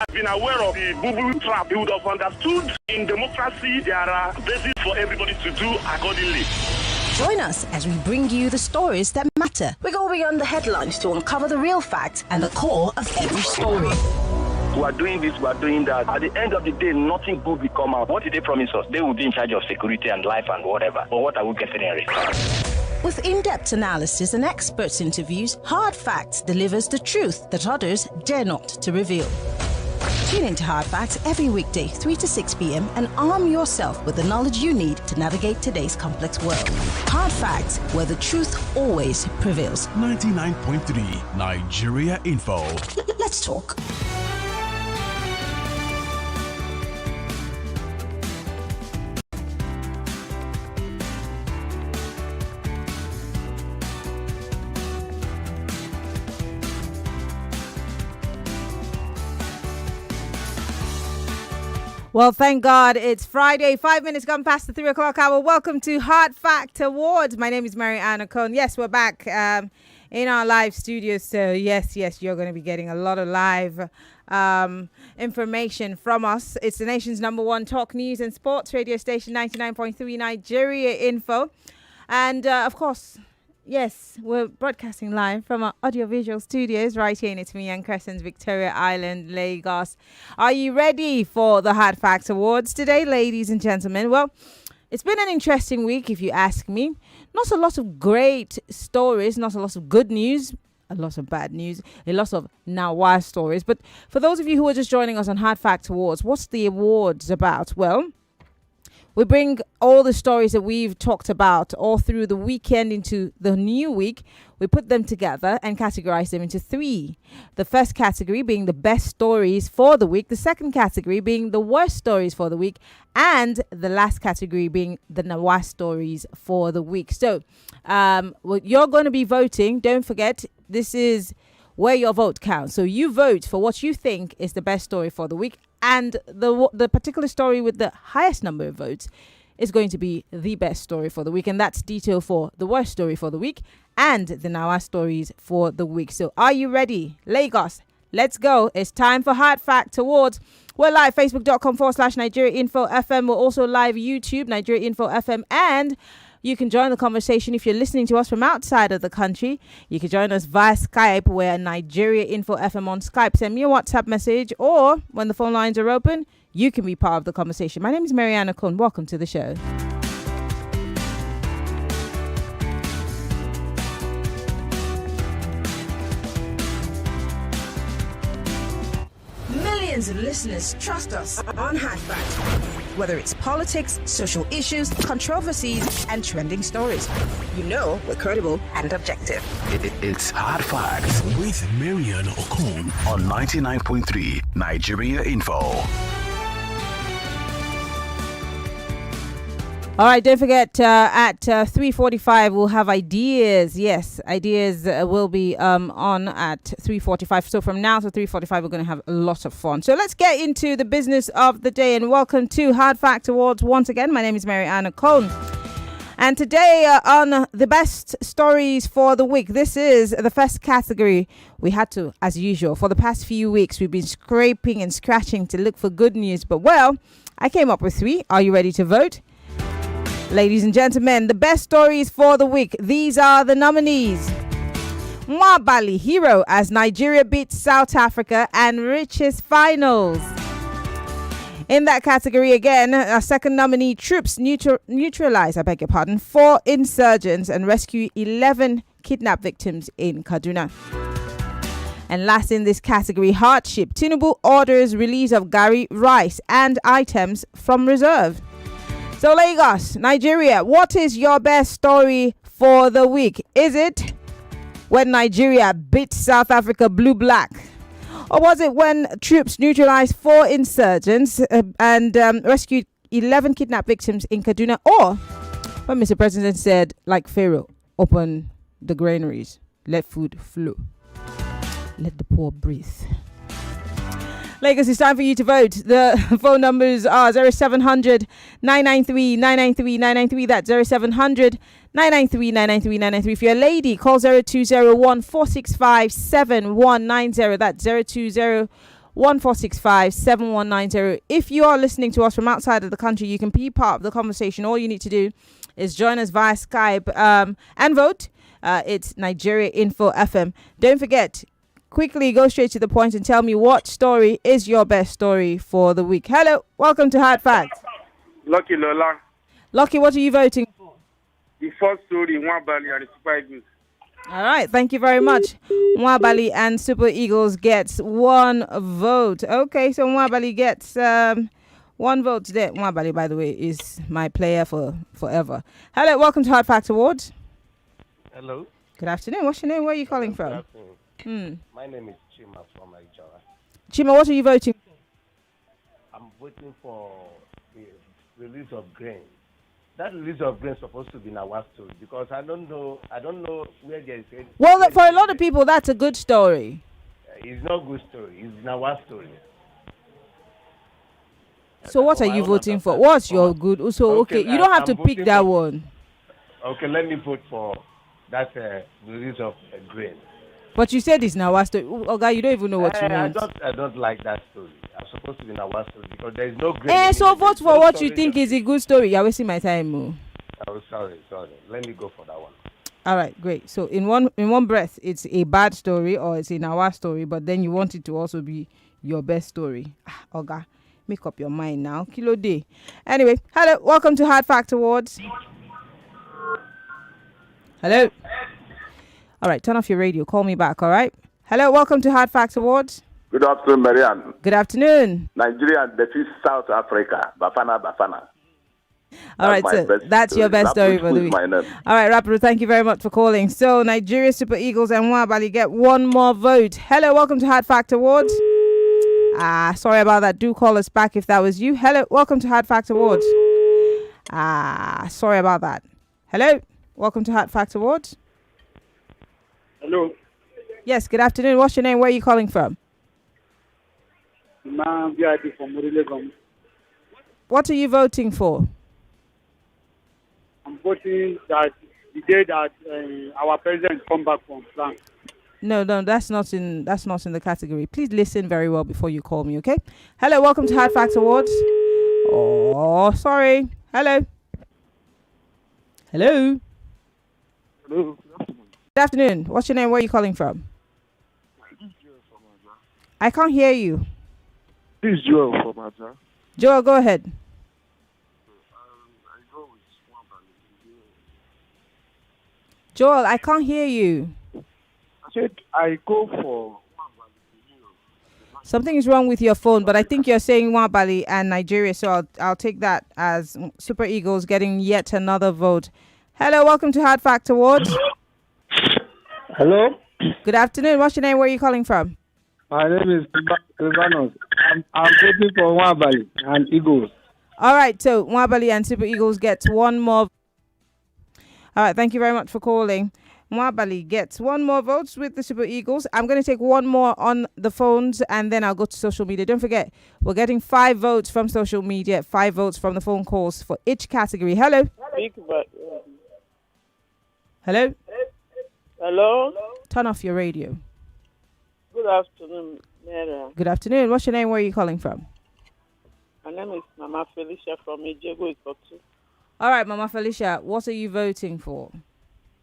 I've been aware of the boo-boo trap. He would have understood in democracy there are bases for everybody to do accordingly. Join us as we bring you the stories that matter. We go beyond the headlines to uncover the real facts and the core of every story. We are doing this, we are doing that. At the end of the day, nothing good will come out. What did they promise us? They will be in charge of security and life and whatever. But what are we getting in return? With in-depth analysis and experts' interviews, Hard Facts delivers the truth that others dare not to reveal. Tune into Hard Facts every weekday, 3 to 6 p.m. and arm yourself with the knowledge you need to navigate today's complex world. Hard Facts, where the truth always prevails. 99.3 Nigeria Info. Let's talk. Well, thank God it's Friday, 5 minutes gone past the 3 o'clock hour. Welcome to Hard Fact Awards. My name is Okon. Yes, we're back in our live studio. So yes, you're going to be getting a lot of live information from us. It's the nation's #1 talk news and sports radio station, 99.3 Nigeria Info. And of course, yes, we're broadcasting live from our audiovisual studios right here in It's Me and Crescent's Victoria Island, Lagos. Are you ready for the Hard Facts Awards today, ladies and gentlemen? Well, it's been an interesting week, if you ask me. Not a lot of great stories, not a lot of good news, a lot of bad news, a lot of Nawa stories. But for those of you who are just joining us on Hard Facts Awards, what's the awards about? Well, we bring all the stories that we've talked about all through the weekend into the new week. We put them together and categorize them into 3. The first category being the best stories for the week. The second category being the worst stories for the week. And the last category being the Nawa stories for the week. So you're going to be voting. Don't forget, this is where your vote counts. So you vote for what you think is the best story for the week. And the particular story with the highest number of votes is going to be the best story for the week. And that's detailed for the worst story for the week and the Nawa stories for the week. So are you ready? Lagos, let's go. It's time for Hard Fact Awards. We're live, facebook.com/Nigeria Info FM. We're also live YouTube, Nigeria Info FM. And you can join the conversation if you're listening to us from outside of the country. You can join us via Skype. We're Nigeria Info FM on Skype. Send me a WhatsApp message, or when the phone lines are open, you can be part of the conversation. My name is Okon. Welcome to the show. Millions of listeners trust us on Hard Facts. Whether it's politics, social issues, controversies, and trending stories, you know we're credible and objective. It's Hard Facts with Okon on 99.3 Nigeria Info. All right, don't forget, at 3:45, we'll have ideas. Yes, ideas will be on at 3:45. So from now to 3:45, we're going to have a lot of fun. So let's get into the business of the day. And welcome to Hard Fact Awards once again. My name is Okon. And today on the best stories for the week, this is the first category. We had to, as usual, for the past few weeks, we've been scraping and scratching to look for good news. But well, I came up with 3. Are you ready to vote? Ladies and gentlemen, the best stories for the week. These are the nominees. Mwabali hero as Nigeria beats South Africa and reaches finals. In that category again, our second nominee, troops neutralize 4 insurgents and rescue 11 kidnap victims in Kaduna. And last in this category, hardship. Tinubu orders release of Gari, rice and items from reserve. So Lagos, Nigeria, what is your best story for the week? Is it when Nigeria beat South Africa blue-black? Or was it when troops neutralized 4 insurgents and rescued 11 kidnapped victims in Kaduna? Or when Mr. President said, like Pharaoh, open the granaries, let food flow, let the poor breathe? Lagos, it's time for you to vote. The phone numbers are 0700 993 993 993. That's 0700 993 993 993. If you're a lady, call 0201 465 7190. That's 0201 1465 7190. If you are listening to us from outside of the country, you can be part of the conversation. All you need to do is join us via Skype and vote. It's Nigeria Info FM. Don't forget, quickly go straight to the point and tell me what story is your best story for the week. Hello, welcome to Hard Facts. Lucky Lola. Lucky, what are you voting for? The first story, Nwabali and the Super Eagles. All right, thank you very much. Nwabali and Super Eagles gets one vote. Okay, so Nwabali gets one vote today. Nwabali, by the way, is my player for forever. Hello, welcome to Hard Facts Awards. Hello. Good afternoon. What's your name? Where are you calling Good from? afternoon. My name is Chima from Nigeria. Chima, what are you voting for? I'm voting for the release of grain. That release of grain is supposed to be in our story because I don't know where there is. Well, for a lot of people, that's a good story. It's not a good story. It's in our story. So what are you voting for? What's your good? So okay, you don't have to pick that one. Okay, let me vote for that release of grain. But you said it's in our story. Okay, you don't even know what you want. I don't like that story. I'm supposed to be in our story because there is no grain. So vote for what you think is a good story. You're wasting my time. Oh, sorry. Let me go for that one. All right, great. So in one breath, it's a bad story or it's in our story, but then you want it to also be your best story. Oga, make up your mind now. Kilo day. Anyway, hello, welcome to Hard Fact Awards. Hello. All right, turn off your radio. Call me back, all right? Hello, welcome to Hard Facts Awards. Good afternoon, Marianne. Good afternoon. Nigeria defeats South Africa. Bafana. All right, so that's your best story for the week. All right, Rapper, thank you very much for calling. So, Nigeria Super Eagles and Nwabali get one more vote. Hello, welcome to Hard Fact Awards. Sorry about that. Do call us back if that was you. Hello, welcome to Hard Fact Awards. Sorry about that. Hello, welcome to Hard Fact Awards. Hello. Yes, good afternoon. What's your name? Where are you calling from? VIP from Murilegom. What are you voting for? I'm voting that the day that our president come back from France. No, that's not in the category. Please listen very well before you call me, okay? Hello, welcome to Hard Facts Awards. Oh, sorry. Hello. Hello. Good afternoon. What's your name? Where are you calling from? I can't hear you. This is Joel from Aja. Joel, go ahead. Joel, I can't hear you. I said I go for Something is wrong with your phone, but I think you're saying Nwabali and Nigeria, so I'll take that as Super Eagles getting yet another vote. Hello, welcome to Hard Fact Awards. Hello. Good afternoon. What's your name? Where are you calling from? My name is Silvanos. I'm voting for Nwabali and Eagles. All right, so Nwabali and Super Eagles gets one more. All right, thank you very much for calling. Nwabali gets one more vote with the Super Eagles. I'm going to take one more on the phones and then I'll go to social media. Don't forget, we're getting 5 votes from social media, 5 votes from the phone calls for each category. Hello? Hello? Hello? Turn off your radio. Good afternoon, Mary. Good afternoon. What's your name? Where are you calling from? My name is Mama Felicia from Ijego Ikotu. All right, Mama Felicia, what are you voting for?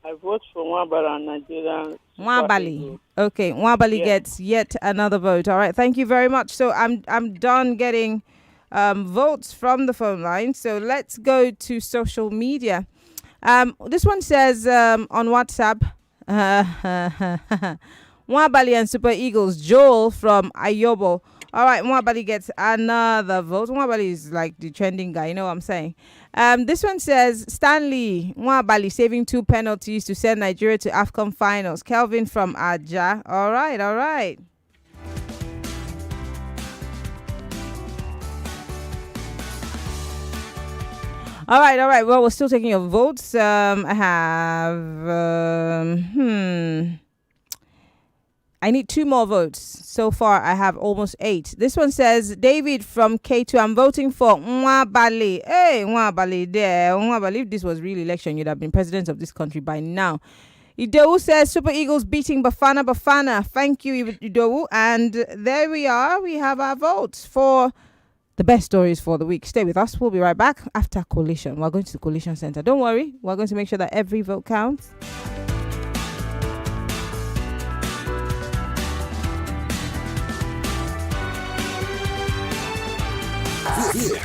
I vote for Nwabali and Nigeria. Nwabali. Okay, Nwabali gets yet another vote. All right, thank you very much. So I'm done getting votes from the phone line. So let's go to social media. This one says on WhatsApp, Nwabali and Super Eagles, Joel from Ayobo. All right, Nwabali gets another vote. Nwabali is like the trending guy, you know what I'm saying? This one says, Stanley, Nwabali saving 2 penalties to send Nigeria to AFCON finals. Kelvin from Aja. All right. All right, well, we're still taking your votes. I have... I need 2 more votes. So far, I have almost 8. This one says, David from K2, I'm voting for Nwabali. Hey, Nwabali there. Nwabali, if this was real election, you'd have been president of this country by now. Idowu says Super Eagles beating Bafana Bafana. Thank you, Idowu. And there we are. We have our votes for the best stories for the week. Stay with us. We'll be right back after Coalition. We're going to the Coalition Center. Don't worry. We're going to make sure that every vote counts.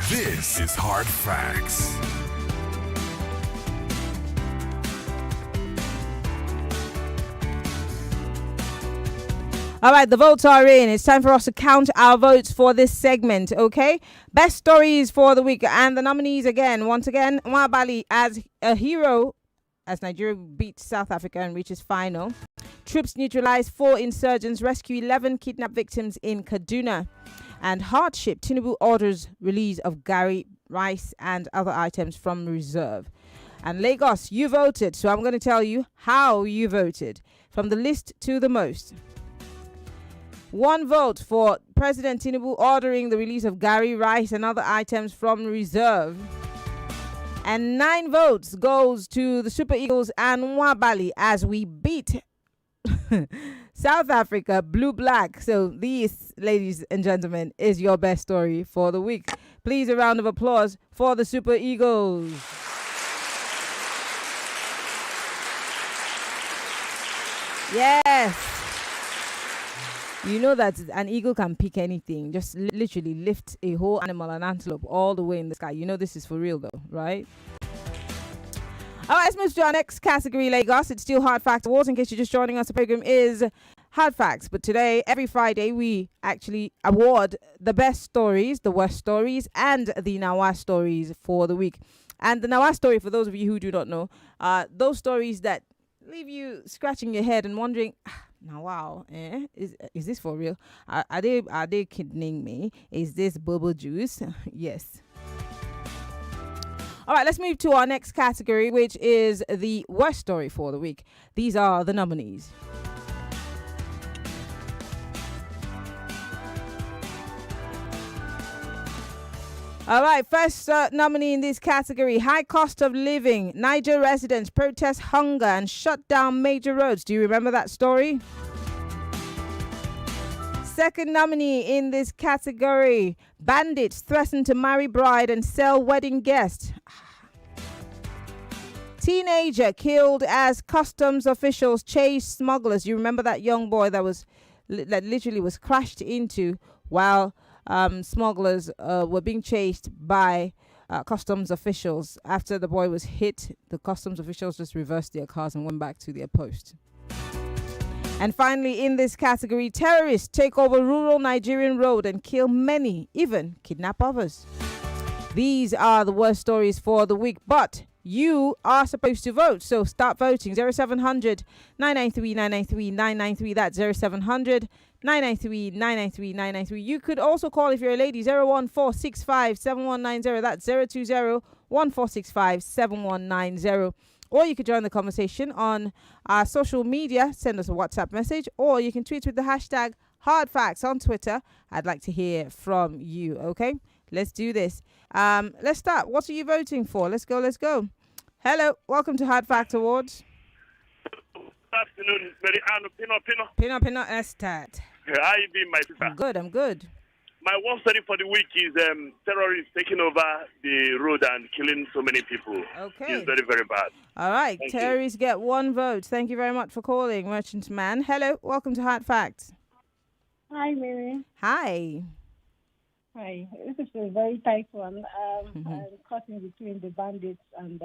This is Hard Facts. All right, the votes are in. It's time for us to count our votes for this segment, okay? Best stories for the week. And the nominees again, once again, Mwabali as a hero as Nigeria beats South Africa and reaches final. Troops neutralize 4 insurgents, rescue 11 kidnapped victims in Kaduna. And hardship, Tinubu orders release of Gary rice and other items from reserve. And Lagos, you voted, so I'm going to tell you how you voted. From the list to the most. 1 vote for President Tinubu ordering the release of Gary rice and other items from reserve. And 9 votes goes to the Super Eagles and Mwabali as we beat South Africa blue-black. So this, ladies and gentlemen, is your best story for the week. Please, a round of applause for the Super Eagles. Yes. You know that an eagle can pick anything. Just literally lift a whole animal, an antelope, all the way in the sky. You know this is for real though, right? All right, let's move to our next category, Lagos. It's still Hard Facts Awards. In case you're just joining us, the program is Hard Facts. But today, every Friday, we actually award the best stories, the worst stories, and the Nawa stories for the week. And the Nawa story, for those of you who do not know, those stories that leave you scratching your head and wondering, now wow, is this for real? Are they kidding me? Is this bubble juice? Yes. All right, let's move to our next category, which is the worst story for the week. These are the nominees. All right, first nominee in this category, high cost of living. Niger residents protest hunger and shut down major roads. Do you remember that story? Second nominee in this category, bandits threaten to marry bride and sell wedding guest. Teenager killed as customs officials chase smugglers. You remember that young boy that literally was crashed into while smugglers were being chased by customs officials. After the boy was hit, the customs officials just reversed their cars and went back to their post. And finally, in this category, terrorists take over rural Nigerian road and kill many, even kidnap others. These are the worst stories for the week, but you are supposed to vote, so start voting. 0700 993 993 993. That's 0700 993 993 993. You could also call if you're a lady. 01465 7190. That's 020 1465 7190. Or you could join the conversation on our social media. Send us a WhatsApp message, or you can tweet with the hashtag HardFacts on Twitter. I'd like to hear from you. Okay, let's do this. Let's start. What are you voting for? Let's go. Hello, welcome to Hard Fact Awards. Good afternoon, Mary Ann. Pino, let's start. How you doing, my sister? I'm good. My worst story for the week is terrorists taking over the road and killing so many people. Okay. It's very, very bad. All right, Thank terrorists get 1 vote. Thank you very much for calling, Merchant Man. Hello, welcome to Hard Facts. Hi, Mary. Hi. Hi. This is a very tight one. I'm caught in between the bandits and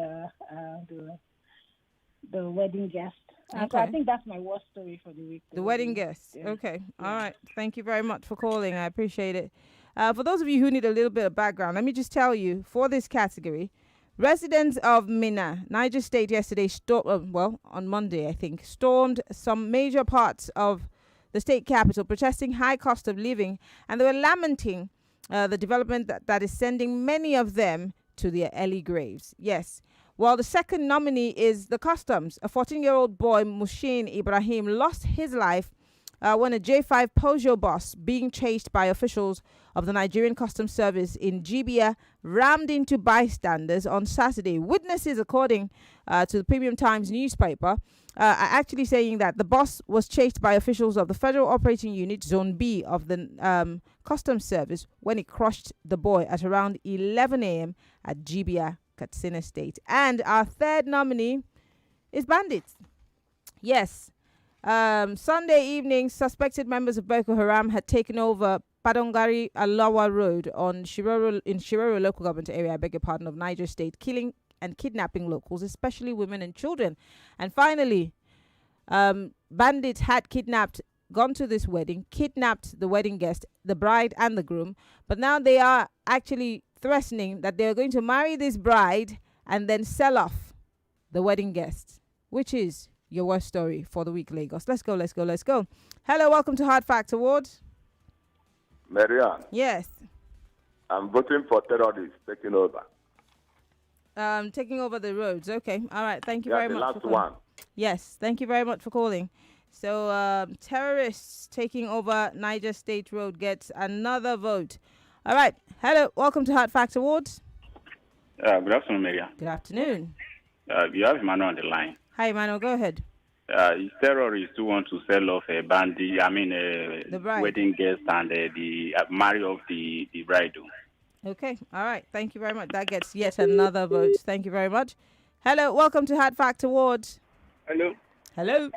the wedding guest. Okay. So I think that's my worst story for the week. The wedding guest. Yeah. Okay. Yeah. All right. Thank you very much for calling. I appreciate it. For those of you who need a little bit of background, let me just tell you, for this category, residents of Minna, Niger State, yesterday, on Monday, I think, stormed some major parts of the state capital, protesting high cost of living, and they were lamenting the development that is sending many of them to their early graves. Yes. While the second nominee is the customs. A 14-year-old boy, Mushin Ibrahim, lost his life when a J5 Peugeot bus being chased by officials of the Nigerian Customs Service in Jibia rammed into bystanders on Saturday. Witnesses, according to the Premium Times newspaper, are actually saying that the bus was chased by officials of the Federal Operating Unit Zone B of the Customs Service when it crushed the boy at around 11 a.m. at Jibia, Katsina State. And our third nominee is bandits. Yes. Sunday evening, suspected members of Boko Haram had taken over Padongari Alawa Road in Shiroro local government area, I beg your pardon, of Niger State, killing and kidnapping locals, especially women and children. And finally, bandits had gone to this wedding, kidnapped the wedding guest, the bride and the groom, but now they are actually threatening that they're going to marry this bride and then sell off the wedding guest, which is your worst story for the week, Lagos. Let's go. Hello, welcome to Hard Fact Awards. Marianne. Yes. I'm voting for terrorists taking over. Taking over the roads. Okay. All right. Thank you very much. The last one. Yes. Thank you very much for calling. So, terrorists taking over Niger State Road gets another vote. All right. Hello, welcome to Hard Fact Awards. Good afternoon, Marianne. Good afternoon. You have Emmanuel on the line. Hi, Emmanuel. Go ahead. It's terrorists who want to sell off a bandit, the bride. Wedding guest and the marry of the bride. Okay. All right. Thank you very much. That gets yet another vote. Thank you very much. Hello. Welcome to Hard Fact Awards. Hello. Hello.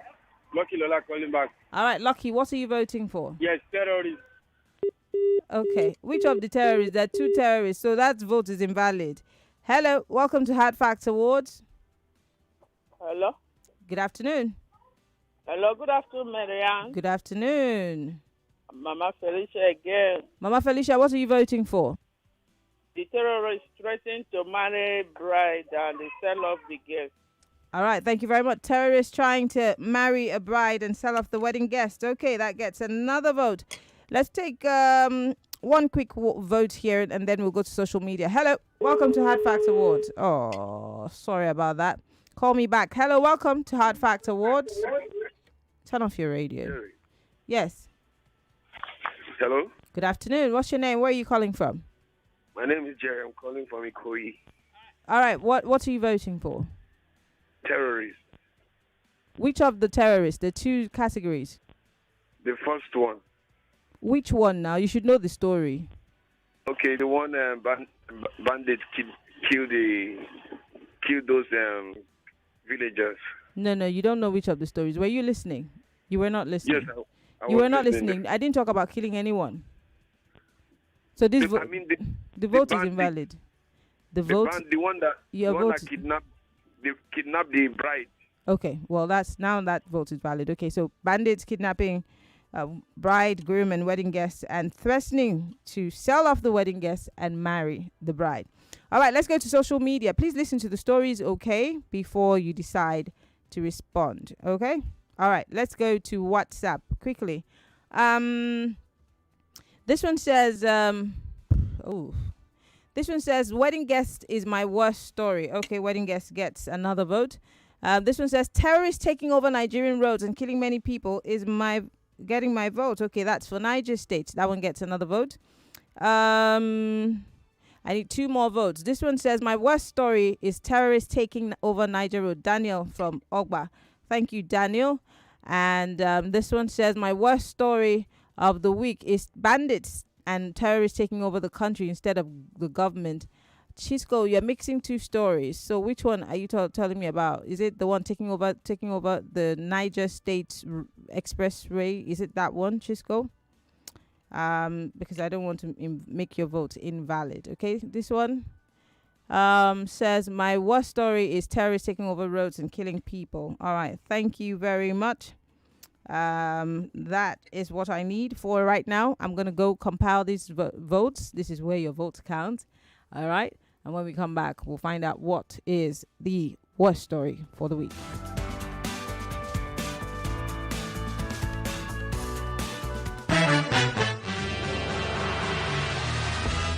Lucky Lola calling back. All right, Lucky. What are you voting for? Yes, terrorists. Okay. Which of the terrorists? There are two terrorists, so that vote is invalid. Hello. Welcome to Hard Fact Awards. Hello. Good afternoon. Hello, good afternoon, Marianne. Good afternoon. Mama Felicia again. Mama Felicia, what are you voting for? The terrorists threatening to marry bride and they sell off the guest. All right, thank you very much. Terrorists trying to marry a bride and sell off the wedding guest. Okay, that gets another vote. Let's take one quick vote here and then we'll go to social media. Hello, welcome to Hard Fact Awards. Oh, sorry about that. Call me back. Hello, welcome to Hard Fact Awards. Turn off your radio. Jerry. Yes. Hello. Good afternoon. What's your name? Where are you calling from? My name is Jerry. I'm calling from Ikoyi. All right. What are you voting for? Terrorists. Which of the terrorists? The two categories. The first one. Which one now? You should know the story. Okay, the one bandits killed those villagers. No, you don't know which of the stories. Were you listening? You were not listening. Yes, I you was were not listening. I didn't talk about killing anyone. So this vote, the vote is invalid. The vote, the one that kidnapped the bride. Okay, well that vote is valid. Okay, so bandits kidnapping bride, groom, and wedding guests, and threatening to sell off the wedding guests and marry the bride. All right, let's go to social media. Please listen to the stories, okay, before you decide to respond. Okay. All right, let's go to WhatsApp quickly. This one says, wedding guest is my worst story. Okay, wedding guest gets another vote. This one says, terrorists taking over Nigerian roads and killing many people is getting my vote. Okay, that's for Niger State. That one gets another vote. I need two more votes. This one says, my worst story is terrorists taking over Niger Road. Daniel from Ogba. Thank you, Daniel. And this one says, my worst story of the week is bandits and terrorists taking over the country instead of the government. Chisco, you're mixing two stories. So which one are you telling me about? Is it the one taking over the Niger State Expressway? Is it that one, Chisco? Because I don't want to make your vote invalid. Okay, this one says, my worst story is terrorists taking over roads and killing people. All right, thank you very much. That is what I need for right now. I'm going to go compile these votes. This is where your votes count. All right, and when we come back, we'll find out what is the worst story for the week.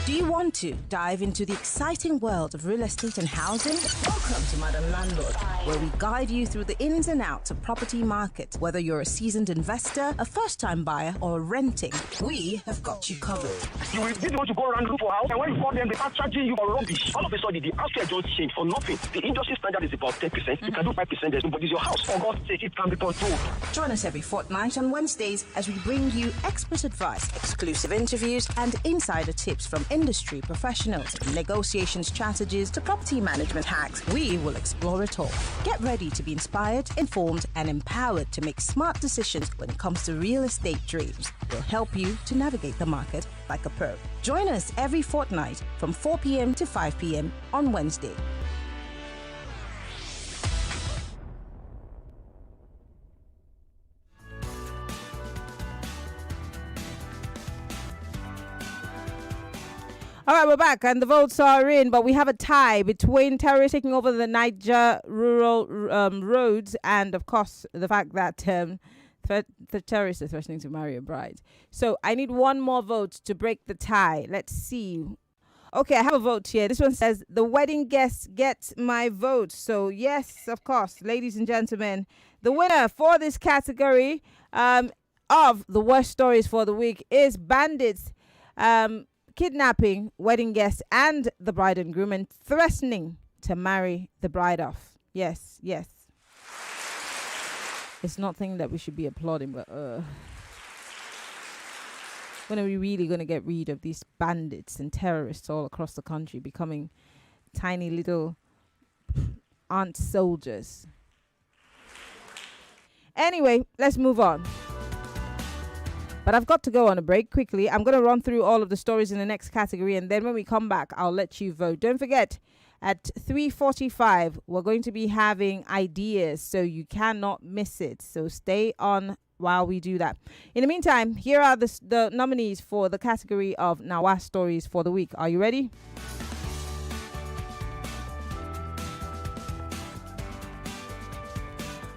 Do you want to dive into the exciting world of real estate and housing? Welcome to Madam Landlord, where we guide you through the ins and outs of property market. Whether you're a seasoned investor, a first-time buyer, or renting, we have got you covered. You will didn't want to go around look for house, and when you call them, they start charging you for rubbish. All of a sudden, the house just change for nothing. The industry standard is about 10%. You can do 5%. There's nobody's your house. For God's sake, it can be controlled. Join us every fortnight on Wednesdays as we bring you expert advice, exclusive interviews, and insider tips from industry professionals, negotiation strategies to property management hacks. We will explore it all. Get ready to be inspired, informed, and empowered to make smart decisions when it comes to real estate dreams. We'll help you to navigate the market like a pro. Join us every fortnight from 4 p.m. to 5 p.m. on Wednesday. All right, we're back, and the votes are in, but we have a tie between terrorists taking over the Niger rural roads and, of course, the fact that the terrorists are threatening to marry a bride. So I need one more vote to break the tie. Let's see. Okay, I have a vote here. This one says, the wedding guests get my vote. So, yes, of course, ladies and gentlemen, the winner for this category of the worst stories for the week is bandits kidnapping wedding guests and the bride and groom and threatening to marry the bride off. Yes, yes. It's nothing that we should be applauding, but when are we really going to get rid of these bandits and terrorists all across the country becoming tiny little ant soldiers? Anyway, let's move on. But I've got to go on a break quickly. I'm going to run through all of the stories in the next category, and then when we come back, I'll let you vote. Don't forget, at 3:45, we're going to be having ideas, so you cannot miss it. So stay on while we do that. In the meantime, here are the nominees for the category of Nawa Stories for the week. Are you ready?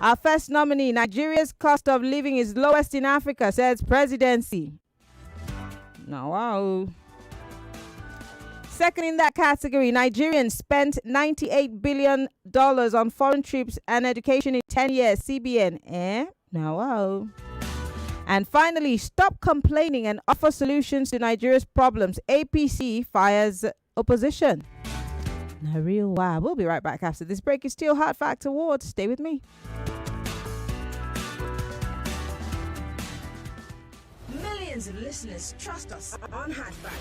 Our first nominee, Nigeria's cost of living is lowest in Africa, says presidency. Now, wow. Second in that category, Nigerians spent $98 billion on foreign trips and education in 10 years, CBN. Now, wow. And finally, stop complaining and offer solutions to Nigeria's problems. APC fires opposition. Now, real wow. We'll be right back after this break. It's still Hard Fact Awards. Stay with me. Millions of listeners trust us on Hard Fact.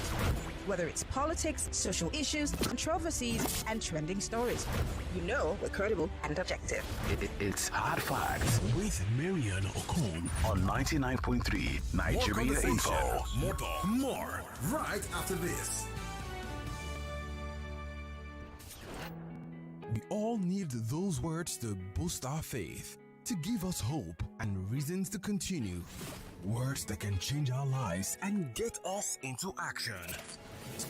Whether it's politics, social issues, controversies, and trending stories, you know we're credible and objective. It's Hard Facts with Marian Okon on 99.3 Nigeria Info. More right after this. We all need those words to boost our faith, to give us hope and reasons to continue. Words that can change our lives and get us into action.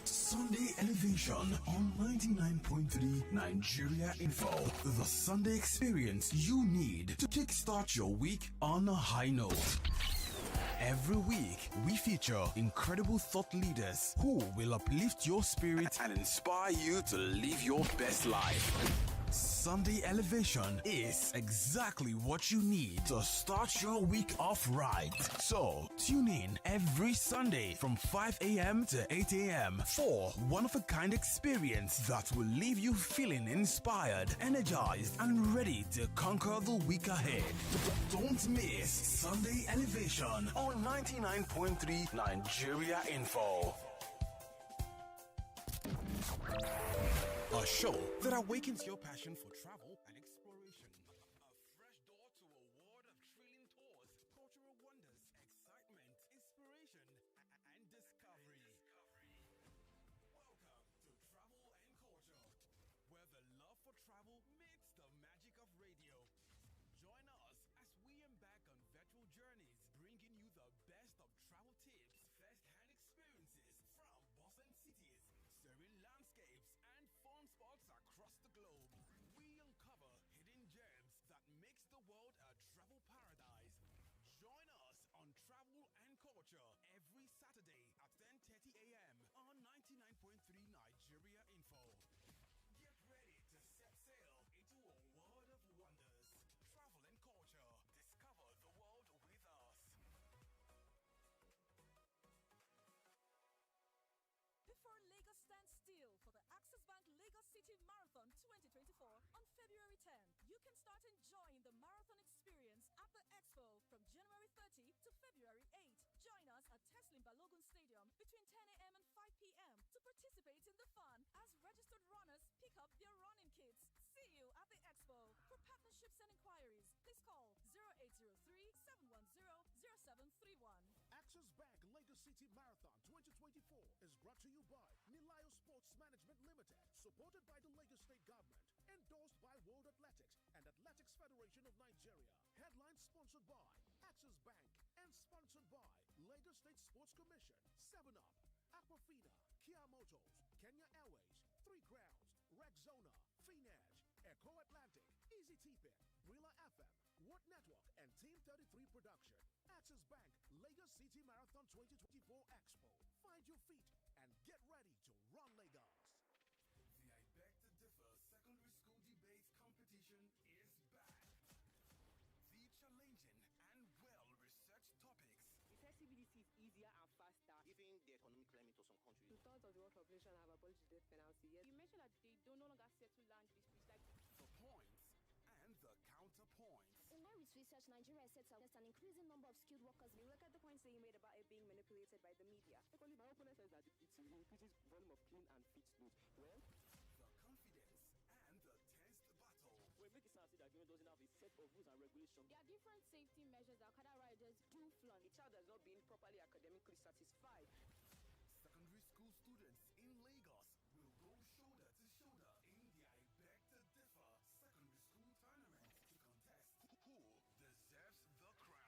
Sunday Elevation on 99.3 Nigeria Info. The Sunday experience you need to kickstart your week on a high note. Every week, we feature incredible thought leaders who will uplift your spirit and inspire you to live your best life. Sunday Elevation is exactly what you need to start your week off right. So, tune in every Sunday from 5 a.m. to 8 a.m. for one-of-a-kind experience that will leave you feeling inspired, energized, and ready to conquer the week ahead. Don't miss Sunday Elevation on 99.3 Nigeria Info. A show that awakens your passion for travel and exploration. A fresh door to a world of thrilling tours, cultural wonders, excitement, inspiration, and discovery. Welcome to Travel and Culture, where the love for travel meets the magic of radio. Join us as we embark on virtual journeys, bringing you the best of travel tips, first-hand experiences from bustling cities, serene landscapes, and fun spots across the globe. We uncover hidden gems that makes the world a travel paradise. Join us on Travel and Culture every Saturday at 10:30 a.m. on 99.3 Access Bank Lagos City Marathon 2024 on February 10. You can start enjoying the marathon experience at the Expo from January 30 to February 8. Join us at Teslim Balogun Stadium between 10 a.m. and 5 p.m. to participate in the fun as registered runners pick up their running kits. See you at the Expo. For partnerships and inquiries, please call 0803-710-0731. Access Bank Lagos City Marathon 2024 is brought to you by Nilayo Sports Management Limited, supported by the Lagos State Government, endorsed by World Athletics and Athletics Federation of Nigeria. Headline sponsored by Access Bank and sponsored by Lagos State Sports Commission, 7-Up, Aquafina, Kia Motors, Kenya Airways, 3 Crowns, Rexona, Finedge, Echo Atlantic, Easy T-Pip, Brilla FM, What Network, and Team 33 Production. Access Bank Lagos City Marathon 2024 Expo. Find your feet and get ready to run Lagos. The I Beg to Differ Secondary School Debate Competition is back. The challenging and well-researched topics. He said CBDC is easier and faster. Given the economic climate of some countries. 2/3 of the world population have abolished the death penalty. Yet you mentioned that they don't no longer settle land disputes like the points and the counterpoints. In line with research, Nigeria sets out an increasing number of skilled workers. You look at the points that you made about it being manipulated by the media. Secondly, my opponent says that it increases volume of clean and fit loot. Well, the confidence and the tensed battle. We make it sound that the agreement doesn't have a set of rules and regulations. There are different safety measures that Okada riders do flaunt. The child has not been properly academically satisfied. Secondary school students in Lagos will go shoulder to shoulder in the I Beg to Differ Secondary School Tournament to contest who deserves the crown.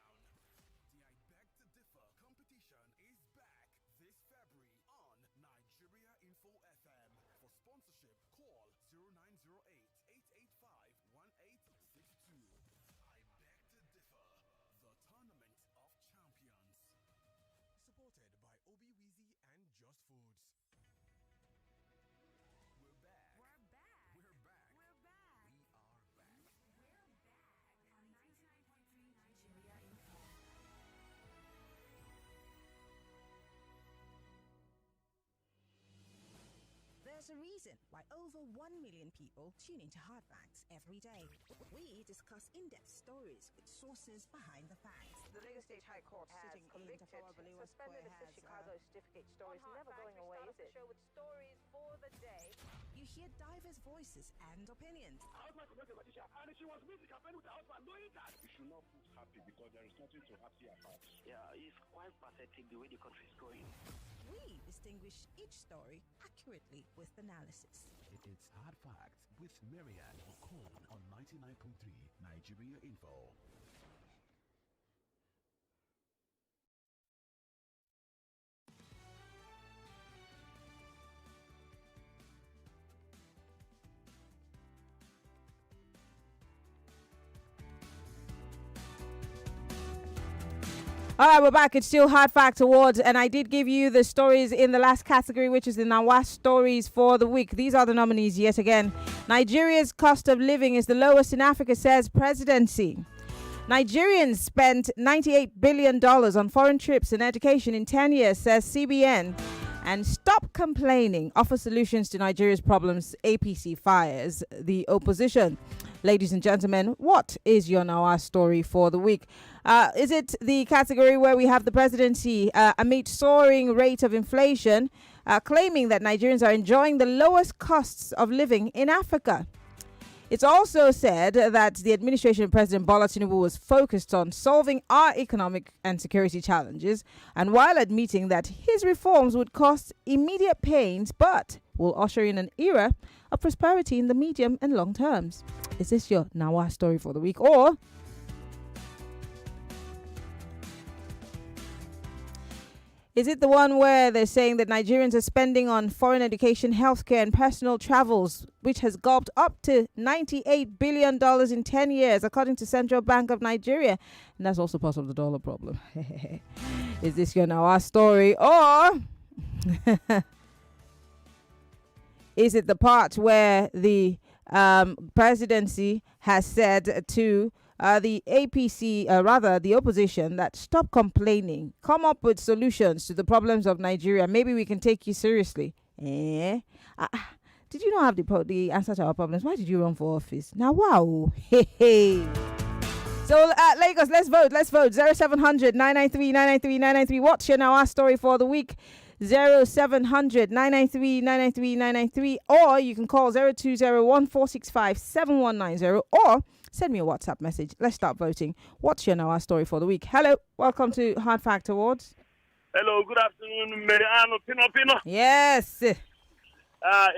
The I Beg to Differ competition is back this February on Nigeria Info FM. For sponsorship, call 0908-885-1862. I Beg to Differ, the Tournament of Champions. Supported by Obi Weezy and Just Foods. We're back. We're back. We're back. We're back. We are back. We're back on 99.3 Nigeria Info. There's a reason why over 1 million people tune into Hard Facts every day. We discuss in-depth stories with sources behind the facts. The Lagos State High Court has convicted, suspended the Chicago certificate story is never going away, is it? Show with stories for the day. You hear diverse voices and opinions. And she was meeting campaign with her husband, knowing that. You should not put happy because there is nothing to happy about. Yeah, it's quite pathetic the way the country is going. We distinguish each story accurately with analysis. It's Hard Facts with Marianne Okon on 99.3 Nigeria Info. All right, we're back. It's still Hard Fact Awards, and I did give you the stories in the last category, which is the Nawa stories for the week. These are the nominees yet again. Nigeria's cost of living is the lowest in Africa, says presidency. Nigerians spent $98 billion on foreign trips and education in 10 years, says CBN. And stop complaining. Offer solutions to Nigeria's problems. APC fires the opposition. Ladies and gentlemen, what is your Nawa story for the week? Is it the category where we have the presidency amid soaring rate of inflation, claiming that Nigerians are enjoying the lowest costs of living in Africa? It's also said that the administration of President Bola Tinubu was focused on solving our economic and security challenges, and while admitting that his reforms would cost immediate pains, but will usher in an era of prosperity in the medium and long terms. Is this your Nawa story for the week, or is it the one where they're saying that Nigerians are spending on foreign education, healthcare, and personal travels, which has gulped up to $98 billion in 10 years, according to Central Bank of Nigeria? And that's also part of the dollar problem. Is this your Nawa story, or is it the part where the presidency has said to the APC, rather the opposition, that stop complaining, come up with solutions to the problems of Nigeria. Maybe we can take you seriously. Do Did you not have the answer to our problems? Why did you run for office? Now, wow. Hey. So, Lagos, let's vote. 0700 993 993 993. What's your Now Our story for the week? 0700 993 993 993. Or you can call 0201 465 7190 or send me a WhatsApp message. Let's start voting. What's your Now Our story for the week? Hello. Welcome to Hard Fact Awards. Hello, good afternoon, Mariano Pino. Yes.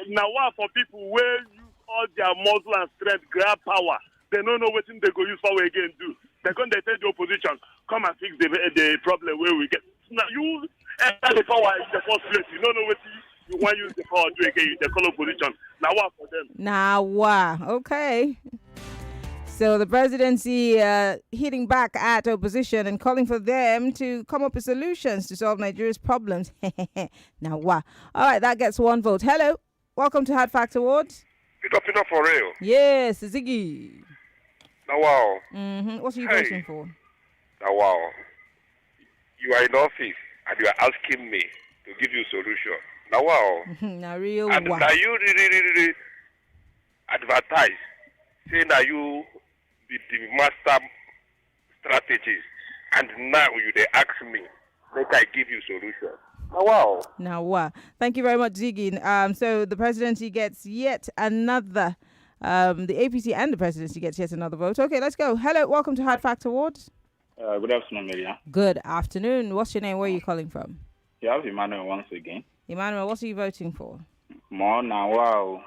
Now, what for people where use all their muscle and strength, grab power, they don't know what they go use for again do. They're going to tell the opposition, come and fix the problem where we get. Now, you enter the power in the first place. You don't know what you want to use the power to again, the color opposition. Now, what for them? Now, wow. Okay. So the presidency hitting back at opposition and calling for them to come up with solutions to solve Nigeria's problems. Now, wow. All right, that gets one vote. Hello. Welcome to Hard Fact Awards. Pino for real. Yes, Ziggy. Now, wow. What are you voting for? Now, wow. You are in office and you are asking me to give you solution. Now, wow. Now, real and wow. now you really advertise, saying that you be the master strategist, and now you ask me, make I give you solution. Now, wow. Now, wow. Thank you very much, Ziggy. So the presidency gets yet another, the APC and the presidency gets yet another vote. Okay, let's go. Hello, welcome to Hard Fact Awards. Good afternoon, Maria. Good afternoon. What's your name? Where are you calling from? You have Emmanuel once again. Emmanuel, what are you voting for? More now, wow.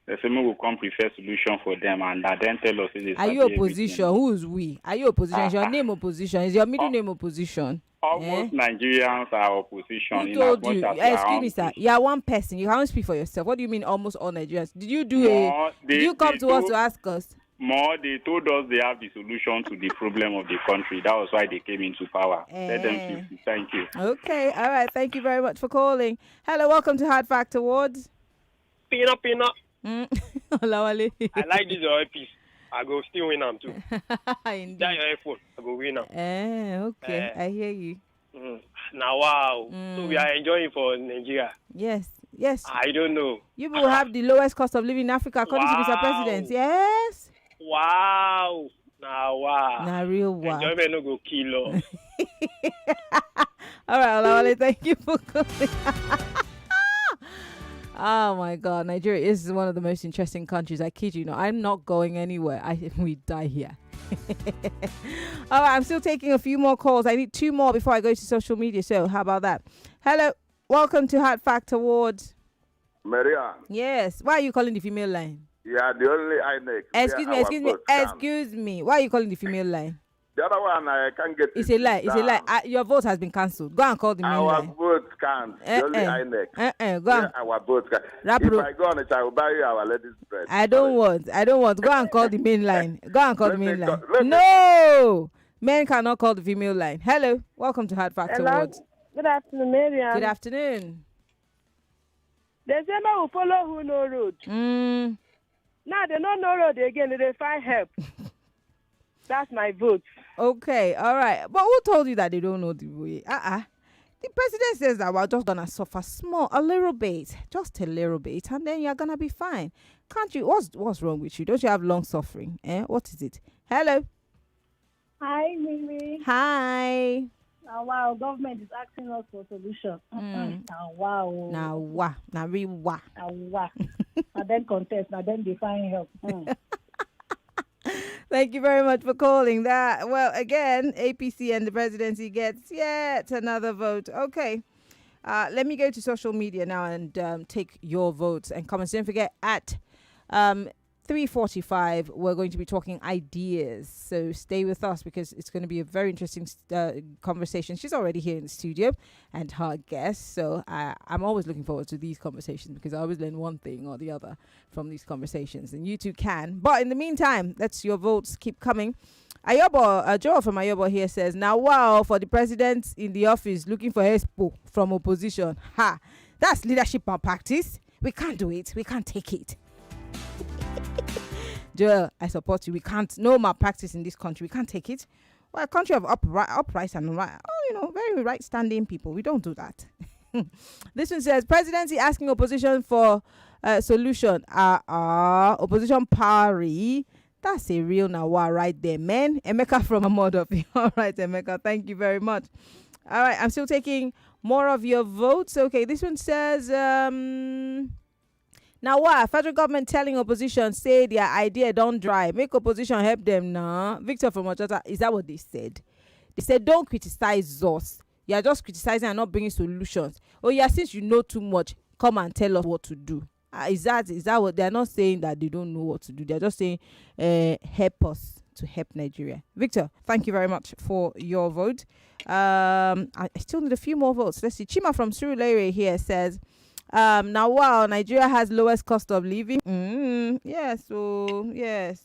The same will come prefer solution for them and then tell us. Are you opposition? Who's we? Are you opposition? Is your name opposition? Is your middle name opposition? Almost Nigerians are opposition. Who told you? Excuse me, sir. You are one person. You can't speak for yourself. What do you mean almost all Nigerians? Did you do did you come to us to ask us? More, they told us they have the solution to the problem of the country. That was why they came into power. Let them see. Thank you. Okay. All right. Thank you very much for calling. Hello. Welcome to Hard Fact Awards. Pino. Olawale. I like this earpiece. I go still win them too. Indeed. That your iPhone. I go win them. Okay. I hear you. Now, wow. So we are enjoying for Nigeria. Yes. I don't know. You will have the lowest cost of living in Africa, according to Mr. President. Yes. Wow. Now, wow. Now, real wow. Enjoyment no go kill us. All right, Olawale, thank you for calling. Oh my God, Nigeria is one of the most interesting countries. I kid you not. I'm not going anywhere. We die here. All right, I'm still taking a few more calls. I need 2 more before I go to social media. So how about that? Hello, welcome to Hard Fact Awards. Marianne. Yes. Why are you calling the female line? Yeah, the only INEC. Excuse me. Why are you calling the female line? The other one, I can't get It's a lie. Your vote has been cancelled. Go and call the main line. Our vote can't. The only INEC. Go on. Our vote can't. If I go on it, I will buy you our ladies' bread. I don't want. Go and call the main line. Go and call the main line. No! Men cannot call the female line. Hello. Welcome to Hard Fact Awards. Good afternoon, Mariam. Good afternoon. The same will follow who no road. Now they don't know road again. They find help. That's my vote. Okay, all right. But who told you that they don't know the way? The president says that we're just gonna suffer a little bit, just a little bit, and then you're gonna be fine. Can't you? What's wrong with you? Don't you have long suffering? What is it? Hello. Hi, Mimi. Hi. Wow, government is asking us for solution. Wow. Now wow. Now re wow. Wow. And then contest. And then they find help. Thank you very much for calling that. Well, again, APC and the presidency gets yet another vote. Okay. Let me go to social media now and take your votes and comments. Don't forget, at 3:45, we're going to be talking ideas. So stay with us because it's going to be a very interesting conversation. She's already here in the studio and her guest. So I'm always looking forward to these conversations because I always learn one thing or the other from these conversations. And you too can. But in the meantime, let's your votes keep coming. Ayobo, Joel from Ayobo here says, now wow, for the president in the office looking for expo from opposition. Ha! That's leadership malpractice. We can't do it. We can't take it. Joel, I support you. We can't, no malpractice in this country. We can't take it. We're a country of upright and very right standing people. We don't do that. This one says presidency asking opposition for solution. Opposition party. That's a real Nawa right there, man. Emeka from Amodofi. All right, Emeka. Thank you very much. All right, I'm still taking more of your votes. Okay, this one says, now what? Federal government telling opposition say their idea don't dry. Make opposition help them now. Victor from Ochata, is that what they said? They said don't criticize us. You are just criticizing and not bringing solutions. Oh yeah, since you know too much, come and tell us what to do. Is that what they're not saying, that they don't know what to do? They're just saying help us to help Nigeria. Victor, thank you very much for your vote. I still need a few more votes. Let's see. Chima from Surulere here says, now wow, Nigeria has lowest cost of living. Yes, so yes,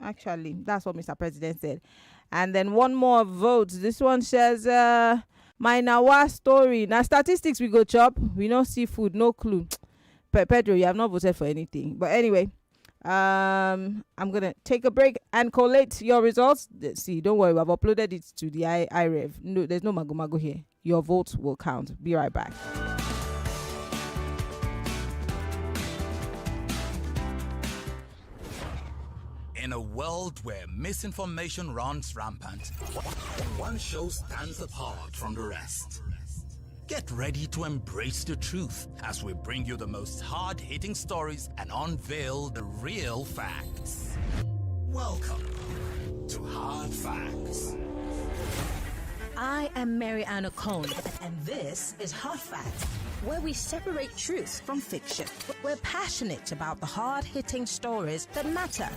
actually that's what Mr. President said. And then one more vote. This one says, my Nawa story. Now statistics we go chop. We no see food, no clue. Pedro, you have not voted for anything. But anyway, I'm gonna take a break and collate your results. Let's see, don't worry, I've uploaded it to the iRev. No, there's no mago here. Your votes will count. Be right back. In a world where misinformation runs rampant, one show stands apart from the rest. Get ready to embrace the truth as we bring you the most hard-hitting stories and unveil the real facts. Welcome to Hard Facts. I am Mary Ann Okon, and this is Hard Facts, where we separate truth from fiction. We're passionate about the hard-hitting stories that matter.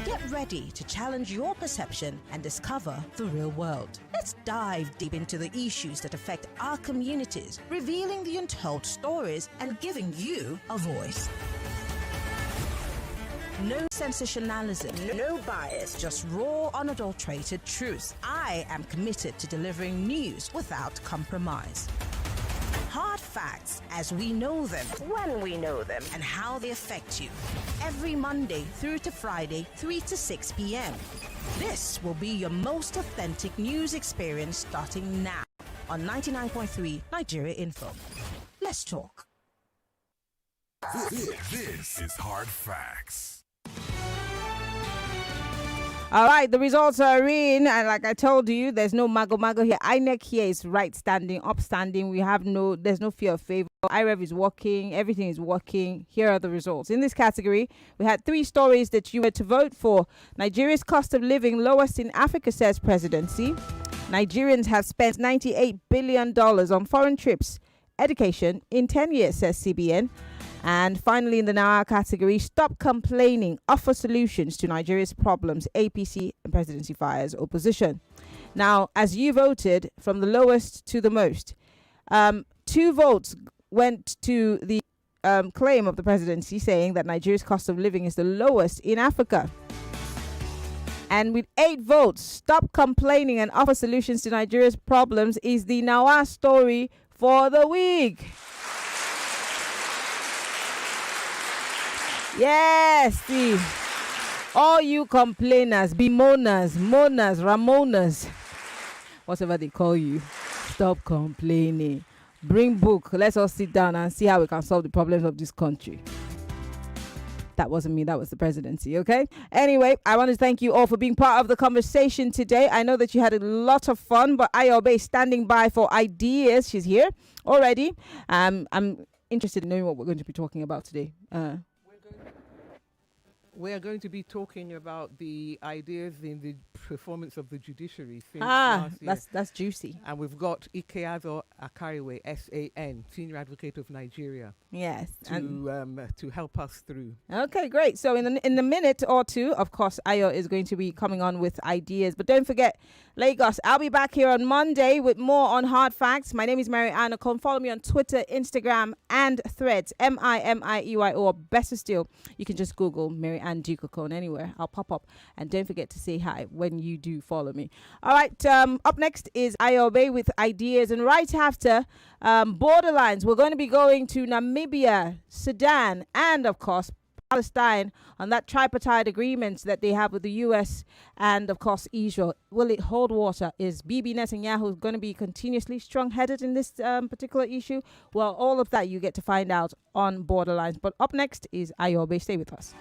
Get ready to challenge your perception and discover the real world. Let's dive deep into the issues that affect our communities, revealing the untold stories and giving you a voice. No sensationalism, no bias, just raw, unadulterated truth. I am committed to delivering news without compromise. Hard facts as we know them, when we know them, and how they affect you. Every Monday through to Friday, 3 to 6 p.m. This will be your most authentic news experience starting now on 99.3 Nigeria Info. Let's talk. This is Hard Facts. All right, the results are in, and like I told you, there's no mago here. INEC here is right standing, upstanding. There's no fear of favor. IREV is working, everything is working. Here are the results. In this category, we had 3 stories that you were to vote for. Nigeria's cost of living lowest in Africa, says presidency. Nigerians have spent $98 billion on foreign trips, education in 10 years, says CBN. And finally, in the now category, stop complaining, offer solutions to Nigeria's problems. APC and presidency fires opposition. Now, as you voted from the lowest to the most, 2 votes went to the claim of the presidency saying that Nigeria's cost of living is the lowest in Africa. And with 8 votes, stop complaining and offer solutions to Nigeria's problems is the Nawa story for the week. Yes, see, all you complainers, bemoaners, moaners, ramoners, whatever they call you, stop complaining. Bring book. Let's all sit down and see how we can solve the problems of this country. That wasn't me. That was the presidency. Okay. Anyway, I want to thank you all for being part of the conversation today. I know that you had a lot of fun, but Ayobe is standing by for ideas. She's here already. I'm interested in knowing what we're going to be talking about today. We're going to be talking about the ideas in the performance of the judiciary since last year. That's juicy. And we've got Ikeazo Akariwe, SAN, Senior Advocate of Nigeria. Yes. To help us through. Okay, great. So in a minute or two, of course, Ayo is going to be coming on with ideas. But don't forget, Lagos, I'll be back here on Monday with more on Hard Facts. My name is Mary Ann Okon. Follow me on Twitter, Instagram, and Threads. MIMIEYO, or better still, you can just Google Mary Ann Duke Okon anywhere. I'll pop up. And don't forget to say hi when you do follow me. All right, up next is Ayobe with ideas. And right after borderlines, we're going to be going to Namibia, Sudan, and of course, Palestine on that tripartite agreement that they have with the US and, of course, Israel. Will it hold water? Is Bibi Netanyahu going to be continuously strong-headed in this particular issue? Well, all of that you get to find out on Borderlines. But up next is Ayobe. Stay with us.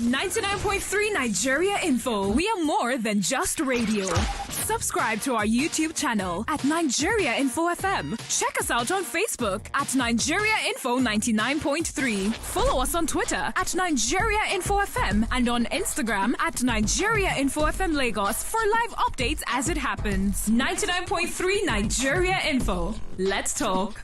99.3 Nigeria Info. We are more than just radio. Subscribe to our YouTube channel at Nigeria Info FM. Check us out on Facebook at Nigeria Info 99.3. Follow us on Twitter at Nigeria Info FM and on Instagram at Nigeria Info FM Lagos for live updates as it happens. 99.3 Nigeria Info. Let's talk.